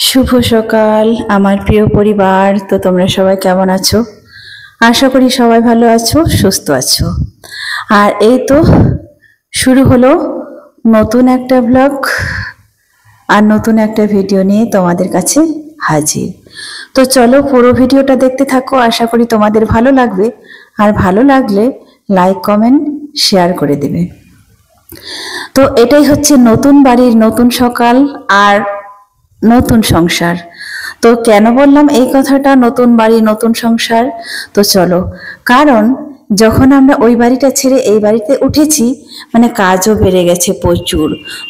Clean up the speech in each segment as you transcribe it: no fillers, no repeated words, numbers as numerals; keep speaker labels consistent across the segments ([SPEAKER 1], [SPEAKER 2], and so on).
[SPEAKER 1] শুভ সকাল আমার প্রিয় পরিবার। তো তোমরা সবাই কেমন আছো? আশা করি সবাই ভালো আছো, সুস্থ আছো। আর এই তো শুরু হলো নতুন একটা ব্লগ আর নতুন একটা ভিডিও নিয়ে তোমাদের কাছে হাজির। তো চলো পুরো ভিডিওটা দেখতে থাকো, আশা করি তোমাদের ভালো লাগবে। আর ভালো লাগলে লাইক কমেন্ট শেয়ার করে দেবে। তো এটাই হচ্ছে নতুন বাড়ির নতুন সকাল আর নতুন সংসার। তো কেন বললাম এই কথাটা, নতুন বাড়ি নতুন সংসার? তো চলো, কারণ যখন আমরা ওই বাড়িটা ছেড়ে এই বাড়িতে উঠেছি, মানে কাজও বেড়ে গেছে প্রচুর,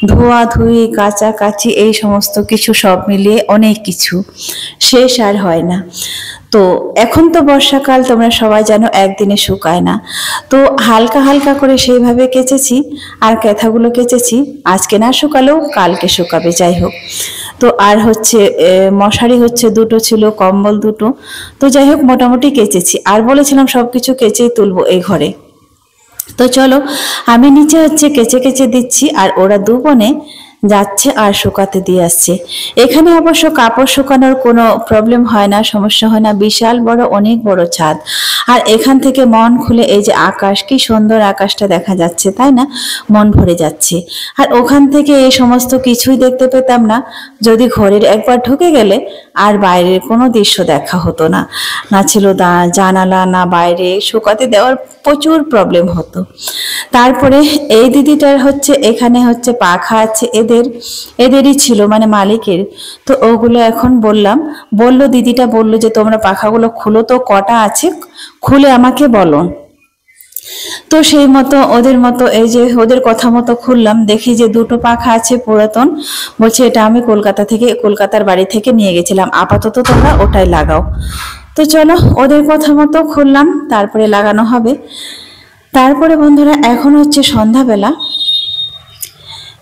[SPEAKER 1] ধোয়াধুয়ি কাচাকাচি এই সমস্ত কিছু সব মিলিয়ে অনেক কিছু, শেষ আর হয় না। তো এখন তো বর্ষাকাল, তোমরা সবাই জানো একদিনে শুকায় না। তো হালকা হালকা করে সেইভাবে কেচেছি, আর কাঁথাগুলো কেচেছি, আজকে না শুকালেও কালকে শুকাবে, যাই হোক। তো আর হচ্ছে মশারি হচ্ছে দুটো ছিল, কম্বল দুটো। তো যাই হোক মোটামুটি কেচেছি, আর বলেছিলাম সবকিছু কেচেই তুলবো এই ঘরে। তো চলো, আমি নিচে হচ্ছে কেচে কেচে দিচ্ছি, আর ওরা দু বোনে যাচ্ছে আর শুকাতে দিয়ে আসছে। এখানে অবশ্য কাপড় শুকানোর কোনো প্রবলেম হয় না, সমস্যা হয় না, বিশাল বড় অনেক বড় ছাদ। আর এখান থেকে মন খুলে এই যে আকাশ, কি সুন্দর আকাশটা দেখা যাচ্ছে, তাই না? মন ভরে যাচ্ছে। আর ওখান থেকে এই সমস্ত কিছুই দেখতে পেতাম না যদি ঘরের একবার ঢুকে গেলে আর বাইরের কোনো দৃশ্য দেখা হতো না। না ছিল জানালা, না বাইরে শুকাতে দেওয়ার প্রচুর প্রবলেম হতো। তারপরে এই দিদিটার হচ্ছে এখানে হচ্ছে পাখা আছে, এদেরই ছিল, মানে মালিকের। তো ওগুলো এখন বললো দিদিটা বললো যে তোমরা পাখাগুলো খুলো, তো কটা আছে খুলে আমাকে বলো। তো সেই মতো ওদের মতো এই যে ওদের কথা মতো খুললাম, দেখি যে দুটো পাখা আছে পুরাতন। বলছে এটা আমি কলকাতার বাড়ি থেকে নিয়ে গেছিলাম, আপাতত তোমরা ওটাই লাগাও। তো চলো ওদের কথা মতো খুললাম, তারপরে লাগানো হবে। তারপরে বন্ধুরা এখন হচ্ছে সন্ধ্যাবেলা,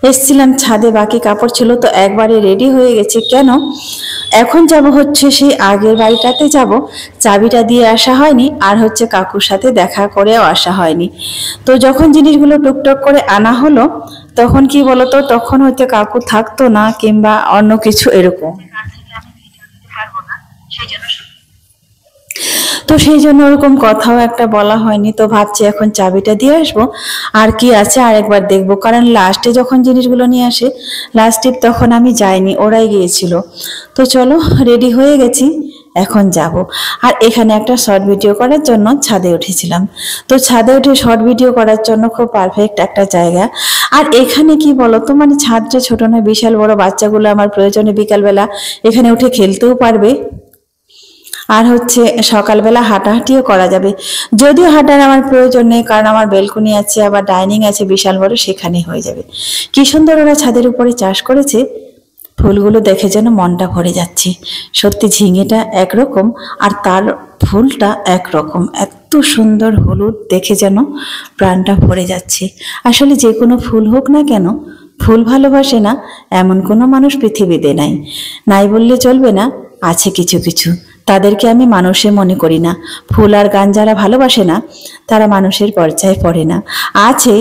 [SPEAKER 1] এসছিলাম ছাদে, বাকি কাপড় ছিল তো একবারে রেডি হয়ে গেছে। কেন এখন যাব হচ্ছে সেই আগের বাড়িটাতে যাব, চাবিটা দিয়ে আসা হয়নি, আর হচ্ছে কাকুর সাথে দেখা করেও আসা হয়নি। তো যখন জিনিসগুলো টুকটাক করে আনা হলো, তখন কি বলতো, তখন হয়তো কাকু থাকতো না, কিংবা অন্য কিছু এরকম। তো সেই জন্য ওরকম কথাও একটা বলা হয়নি। তো ভাবছি এখন চাবিটা দিয়ে আসবো, আর কি আছে আর একবার দেখবো, কারণ লাস্টে যখন জিনিসগুলো নিয়ে আসে লাস্টে তখন আমি যাইনি, ওরাই গিয়েছিল। তো চলো রেডি হয়ে গেছি, এখন যাব। আর এখানে একটা শর্ট ভিডিও করার জন্য ছাদে উঠেছিলাম। তো ছাদে উঠে শর্ট ভিডিও করার জন্য খুব পারফেক্ট একটা জায়গা। আর এখানে কি বলতো, মানে ছাদটা ছোট না, বিশাল বড়, বাচ্চাগুলো আমার প্রয়োজনে বিকালবেলা এখানে উঠে খেলতেও পারবে, আর হচ্ছে সকালবেলা হাঁটাহাঁটিও করা যাবে। যদিও হাঁটার আমার প্রয়োজন নেই, কারণ আমার বেলকনি আছে, আবার ডাইনিং আছে বিশাল বড়, সেখানে হয়ে যাবে। কি সুন্দর ওরা ছাদের উপরে চাষ করেছে, ফুলগুলো দেখে যেন মনটা ভরে যাচ্ছে। সত্যি ঝিঙেটা একরকম আর তার ফুলটা একরকম, এত সুন্দর হলুদ, দেখে যেন প্রাণটা ভরে যাচ্ছে। আসলে যে কোনো ফুল হোক না কেন, ফুল ভালোবাসে না এমন কোনো মানুষ পৃথিবীতে নাই, নাই বললে চলবে না। আছে কিছু কিছু, তাদেরকে আমি মানুষে মনে করি না। ফুল আর গান যারা ভালোবাসে না, তারা মানুষের পর্যায়ে পড়ে না। আছে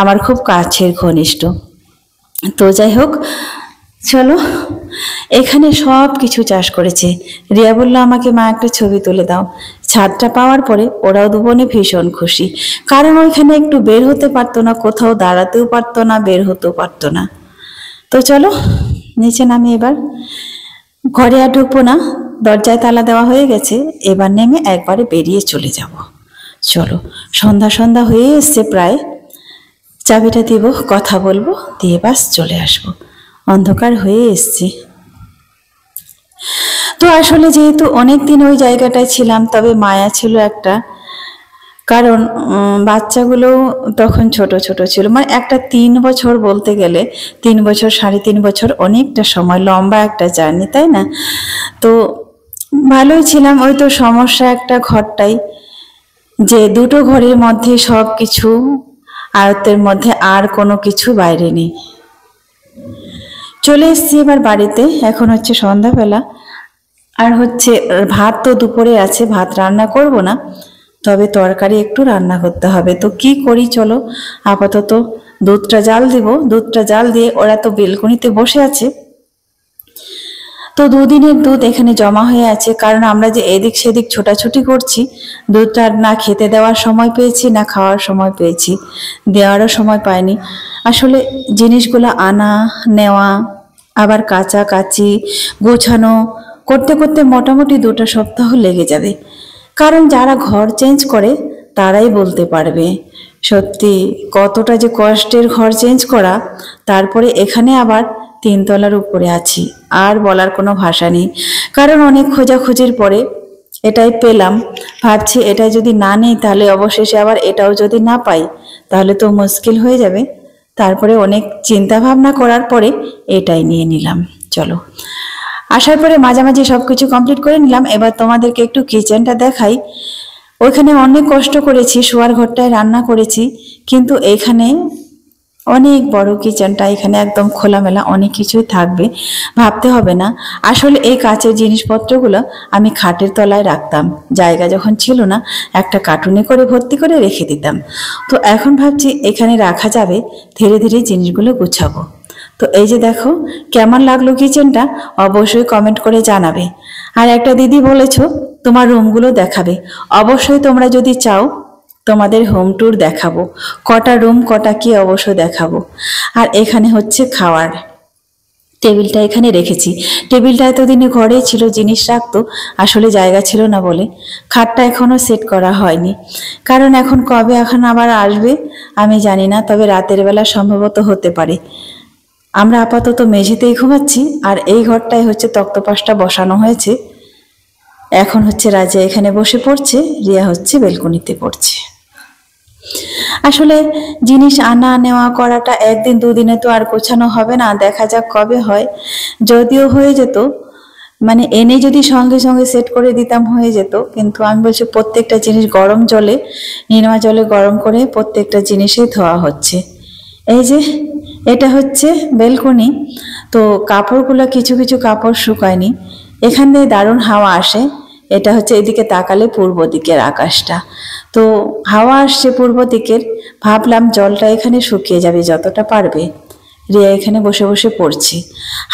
[SPEAKER 1] আমার খুব কাছের ঘনিষ্ঠ। তো যাই হোক, চলো, এখানে সব কিছু চাষ করেছে। রিয়া বললো আমাকে, মা একটা ছবি তুলে দাও। ছাদটা পাওয়ার পরে ওরাও দুবনে ভীষণ খুশি, কারণ ওইখানে একটু বের হতে পারতো না, কোথাও দাঁড়াতেও পারতো না, বের হতেও পারতো না। তো চলো নিচে নামি, এবার ঘরে আর ঢুকবো না, দরজায় তালা দেওয়া হয়ে গেছে, এবার নেমে একবারে বেরিয়ে চলে যাব। চলো, সন্ধ্যা সন্ধ্যা হয়ে এসছে প্রায়, চাবিটা দিব, কথা বলবো, দিয়ে বাস চলে আসবো, অন্ধকার হয়ে এসছে। তো আসলে যেহেতু অনেকদিন ওই জায়গাটায় ছিলাম, তবে মায়া ছিল একটা, কারণ বাচ্চাগুলো তখন ছোট ছোট ছিল, মানে একটা 3 বছর বলতে গেলে, 3 বছর 3.5 বছর অনেকটা সময়, লম্বা একটা জার্নি, তাই না? তো ভালোই ছিলাম। ওই তো সমস্যা একটা ঘরটাই, যে দুটো ঘরের মধ্যে সব কিছু আয়ত্তের মধ্যে, আর কোনো কিছু বাইরে নেই। চলে এসছি এবার বাড়িতে, এখন হচ্ছে সন্ধ্যাবেলা, আর হচ্ছে ভাত তো দুপুরে আছে, ভাত রান্না করব না, তবে তরকারি একটু রান্না করতে হবে। তো কি করি চলো, আপাতত দুধটা জাল দিব, দুধটা জাল দিয়ে ওরা তো বেলকনিতে বসে আছে, তো দুদিনের দুধ এখানে জমা হয়ে আছে, কারণ আমরা যে এদিক সেদিক ছোটাছুটি করছি, দুধটা না খেতে দেওয়ার সময় পেয়েছি না খাওয়ার সময় পেয়েছি, দেওয়ারও সময় পাইনি। আসলে জিনিসগুলো আনা নেওয়া আবার কাচাকাচি গোছানো করতে করতে মোটামুটি 2টা সপ্তাহ লেগে যাবে। কারণ যারা ঘর চেঞ্জ করে তারাই বলতে পারবে সত্যি কতটা যে কষ্টের ঘর চেঞ্জ করা। তারপরে এখানে আবার 3 তলার উপরে আছি, আর বলার কোনো ভাষা নেই। কারণ অনেক খোঁজাখুঁজির পরে এটাই পেলাম। ভাবছি এটা যদি না নেই তাহলে অবশেষে আবার এটাও যদি না পাই তাহলে তো মুশকিল হয়ে যাবে। তারপরে অনেক চিন্তা ভাবনা করার পরে এটাই নিয়ে নিলাম। চলো, আসার পরে মাঝামাঝি সবকিছু কমপ্লিট করে নিলাম। এবার তোমাদেরকে একটু কিচেনটা দেখাই। ওইখানে অনেক কষ্ট করেছি, শোয়ার ঘরটায় রান্না করেছি, কিন্তু এইখানে অনেক বড় কিচেনটা, এখানে একদম খোলামেলা অনেক কিছুই থাকবে, ভাবতে হবে না। আসলে এই কাচের জিনিসপত্রগুলো আমি খাটের তলায় রাখতাম, জায়গা যখন ছিল না একটা কার্টুনে করে ভর্তি করে রেখে দিতাম। তো এখন ভাবছি এখানে রাখা যাবে, ধীরে ধীরে জিনিসগুলো গুছাবো। তো এই যে দেখো কেমন লাগলো কিচেনটা, অবশ্যই কমেন্ট করে জানাবে। আর একটা দিদি বলেছো তোমার রুমগুলো দেখাবে, অবশ্যই তোমরা যদি চাও তোমাদের হোম ট্যুর দেখাবো, কটা রুম কটা কি অবশ্যই দেখাবো। আর এখানে হচ্ছে খাওয়ার টেবিলটা এখানে রেখেছি। টেবিলটা এতদিনে ঘরেই ছিল, জিনিস রাখতো, আসলে জায়গা ছিল না বলে খাটটা এখনো সেট করা হয়নি। কারণ এখন কবে এখন আবার আসবে আমি জানি না, তবে রাতের বেলা সম্ভবত হতে পারে। আমরা আপাতত মেঝেতেই ঘুমাচ্ছি, আর এই ঘরটায় হচ্ছে তক্তপোষটা বসানো হয়েছে। এখন হচ্ছে রাজা এখানে বসে পড়ছে, রিয়া হচ্ছে বেলকনিতে পড়ছে। আসলে জিনিস আনা নেওয়া করাটা একদিন দুদিনে তো আর গোছানো হবে না, দেখা যাক কবে হয়। যদিও হয়ে যেত, মানে এনে যদি সঙ্গে সঙ্গে সেট করে দিতাম হয়ে যেত, কিন্তু আমি বলছি প্রত্যেকটা জিনিস গরম জলে নির্মা জলে গরম করে প্রত্যেকটা জিনিসই ধোয়া হচ্ছে। এই যে এটা হচ্ছে বেলকনি। তো কাপড়গুলো কিছু কিছু কাপড় শুকায়নি, এখান দিয়ে দারুণ হাওয়া আসে। এটা হচ্ছে এদিকে তাকালে পূর্ব দিকের আকাশটা, তো হাওয়া আসছে পূর্ব দিকের। ভাবলাম জলটা এখানে শুকিয়ে যাবে যতটা পারবে। রিয়া এখানে বসে বসে পড়ছি।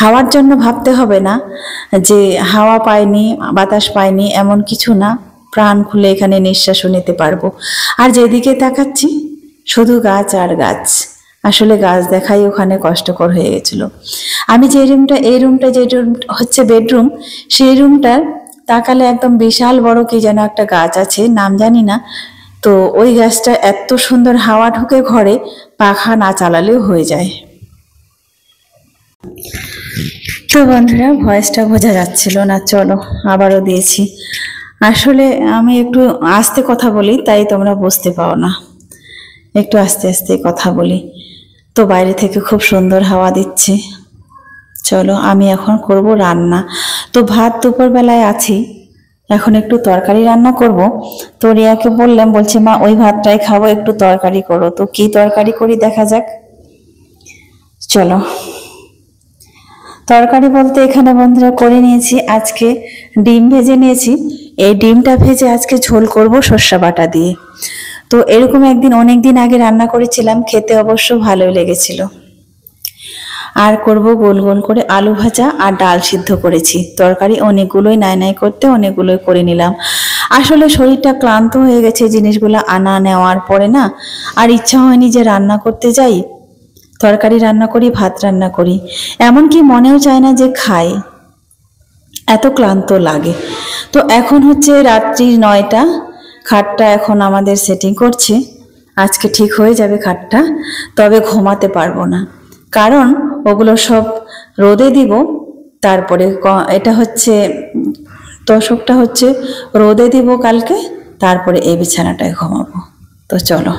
[SPEAKER 1] হাওয়ার জন্য ভাবতে হবে না যে হাওয়া পাইনি বাতাস পাইনি, এমন কিছু না, প্রাণ খুলে এখানে নিঃশ্বাসও নিতে পারবো। আর যেদিকে তাকাচ্ছি শুধু গাছ আর গাছ। আসলে গাছ দেখাই ওখানে কষ্টকর হয়ে গেছিল। আমি যে রুমটা এই রুমটা যে রুম হচ্ছে বেডরুম, সেই রুমটার তাকালে একদম বিশাল বড় কি যেন একটা গাছ আছে, নাম জানি না। তো ওই গাছটা এত সুন্দর হাওয়া ঢুকে ঘরে, পাখা না চালালেও হয়ে যায়। তো বন্ধুরা ভয়েসটা বোঝা যাচ্ছিল না, চলো আবারও দিয়েছি। আসলে আমি একটু আস্তে কথা বলি তাই তোমরা বুঝতে পাও না, একটু আস্তে আস্তে কথা বলি। তো বাইরে থেকে খুব সুন্দর হাওয়া দিচ্ছে। চলো আমি এখন করব রান্না। তো ভাত দুপুরবেলায় আছি, এখন একটু তরকারি রান্না করব। তো রিয়াকে বললাম, বলছে মা ওই ভাতটাই খাবো, একটু তরকারি করো। তো কি তরকারি করি দেখা যাক। চলো, তরকারি বলতে এখানে বন্ধুরা করে নিয়েছি, আজকে ডিম ভেজে নিয়েছি। এই ডিমটা ভেজে আজকে ঝোল করব সর্ষে বাটা দিয়ে। তো এরকম একদিন অনেক দিন আগে রান্না করেছিলাম, খেতে অবশ্য ভালোই লেগেছিল। আর করব গোল গোল করে আলু ভাজা আর ডাল সিদ্ধ করেছি। তরকারি অনেকগুলোই নাই নাই করতে অনেকগুলোই করে নিলাম। আসলে শরীরটা ক্লান্ত হয়ে গেছে জিনিসগুলো আনা নেওয়ার পরে না, আর ইচ্ছা হয়নি যে রান্না করতে যাই, তরকারি রান্না করি ভাত রান্না করি, এমনকি মনেও চায় না যে খাই, এত ক্লান্ত লাগে। তো এখন হচ্ছে রাত্রি 9টা, খাটটা এখন আমাদের সেটিং করছে। আজকে ঠিক হয়ে যাবে খাটটা, তবে ঘুমাতে পারবো না, কারণ ওগুলো সব রোদে দিব। তারপরে এটা হচ্ছে তোষকটা হচ্ছে রোদে দিব কালকে, তারপরে এই বিছানাটায় ঘুমাবো। তো চলো,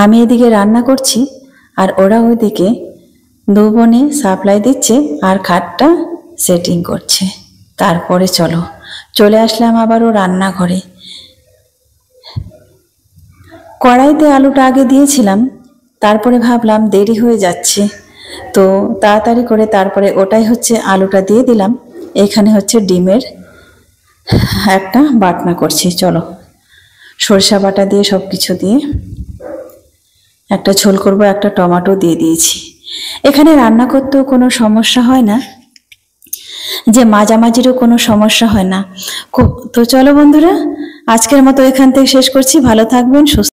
[SPEAKER 1] আমি এদিকে রান্না করছি আর ওরা ওইদিকে দু বোনে সাপ্লাই দিচ্ছে আর খাটটা সেটিং করছে। তারপরে চলো চলে আসলাম আবারও রান্নাঘরে। কড়াইতে আলুটা আগে দিয়েছিলাম, তারপরে ভাবলাম দেরি হয়ে যাচ্ছে, তো তাড়াতাড়ি করে তারপরে ওটাই হচ্ছে আলুটা দিয়ে দিলাম। এখানে হচ্ছে ডিমের একটা বাটনা করছি। চলো, সরষা বাটা দিয়ে সব কিছু দিয়ে একটা ঝোল করব, একটা টমেটো দিয়ে দিয়েছি। এখানে রান্না করতেও কোনো সমস্যা হয় না, যে মাঝামাঝিরও কোনো সমস্যা হয় না। তো চলো বন্ধুরা, আজকের মতো এখান থেকে শেষ করছি। ভালো থাকবেন, সুস্থ